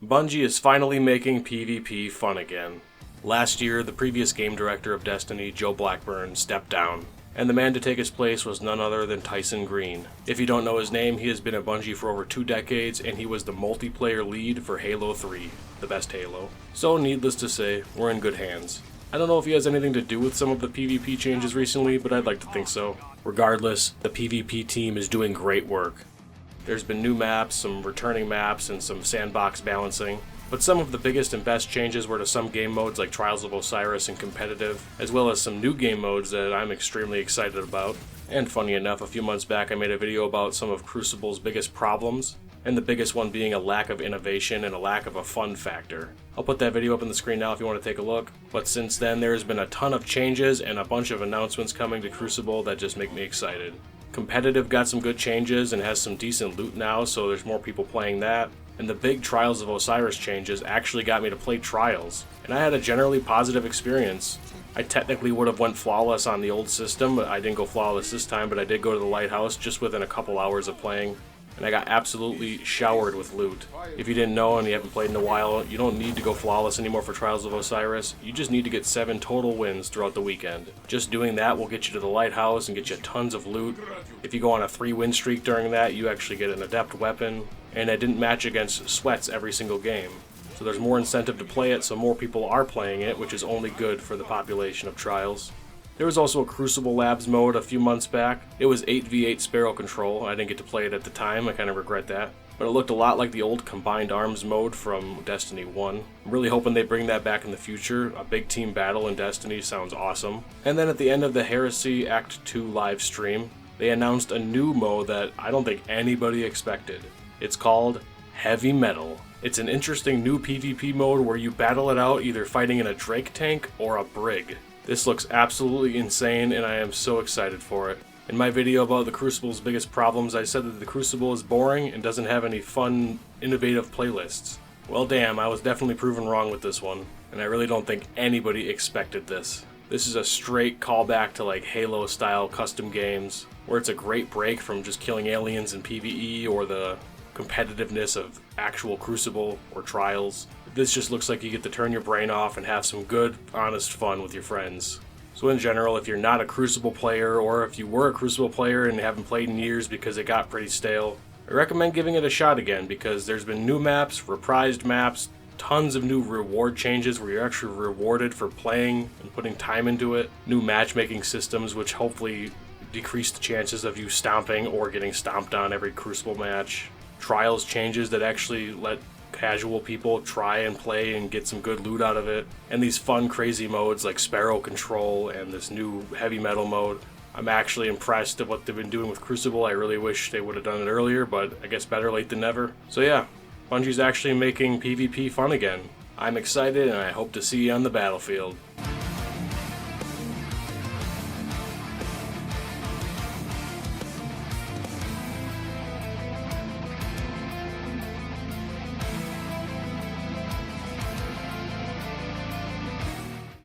Bungie is finally making PvP fun again. Last year, the previous game director of Destiny, Joe Blackburn, stepped down, and the man to take his place was none other than Tyson Green. If you don't know his name, he has been at Bungie for over 2 decades, and he was the multiplayer lead for Halo 3, the best Halo. So needless to say, we're in good hands. I don't know if he has anything to do with some of the PvP changes recently, but I'd like to think so. Regardless, the PvP team is doing great work. There's been new maps, some returning maps, and some sandbox balancing. But some of the biggest and best changes were to some game modes like Trials of Osiris and Competitive, as well as some new game modes that I'm extremely excited about. And funny enough, a few months back I made a video about some of Crucible's biggest problems, and the biggest one being a lack of innovation and a lack of a fun factor. I'll put that video up on the screen now if you want to take a look. But since then, there has been a ton of changes and a bunch of announcements coming to Crucible that just make me excited. Competitive got some good changes and has some decent loot now, so there's more people playing that. And the big Trials of Osiris changes actually got me to play Trials, and I had a generally positive experience. I technically would have went flawless on the old system, but I didn't go flawless this time, but I did go to the lighthouse just within a couple hours of playing, and I got absolutely showered with loot. If you didn't know and you haven't played in a while, you don't need to go flawless anymore for Trials of Osiris. You just need to get 7 total wins throughout the weekend. Just doing that will get you to the lighthouse and get you tons of loot. If you go on a 3-win streak during that, you actually get an adept weapon, and I didn't match against sweats every single game. So there's more incentive to play it, so more people are playing it, which is only good for the population of Trials. There was also a Crucible Labs mode a few months back. It was 8v8 Sparrow control. I didn't get to play it at the time, I kind of regret that. But it looked a lot like the old Combined Arms mode from Destiny 1. I'm really hoping they bring that back in the future. A big team battle in Destiny sounds awesome. And then at the end of the Heresy Act 2 live stream, they announced a new mode that I don't think anybody expected. It's called Heavy Metal. It's an interesting new PvP mode where you battle it out either fighting in a Drake tank or a Brig. This looks absolutely insane, and I am so excited for it. In my video about the Crucible's biggest problems, I said that the Crucible is boring and doesn't have any fun, innovative playlists. Well damn, I was definitely proven wrong with this one, and I really don't think anybody expected this. This is a straight callback to like Halo-style custom games, where it's a great break from just killing aliens in PvE or the competitiveness of actual Crucible or Trials. This just looks like you get to turn your brain off and have some good, honest fun with your friends. So in general, if you're not a Crucible player, or if you were a Crucible player and haven't played in years because it got pretty stale, I recommend giving it a shot again because there's been new maps, reprised maps, tons of new reward changes where you're actually rewarded for playing and putting time into it, new matchmaking systems which hopefully decrease the chances of you stomping or getting stomped on every Crucible match, Trials changes that actually let casual people try and play and get some good loot out of it, and these fun crazy modes like Sparrow control and this new heavy metal mode. I'm actually impressed at what they've been doing with Crucible. I really wish they would have done it earlier, but I guess better late than never. So yeah, Bungie's actually making PvP fun again. I'm excited and I hope to see you on the battlefield.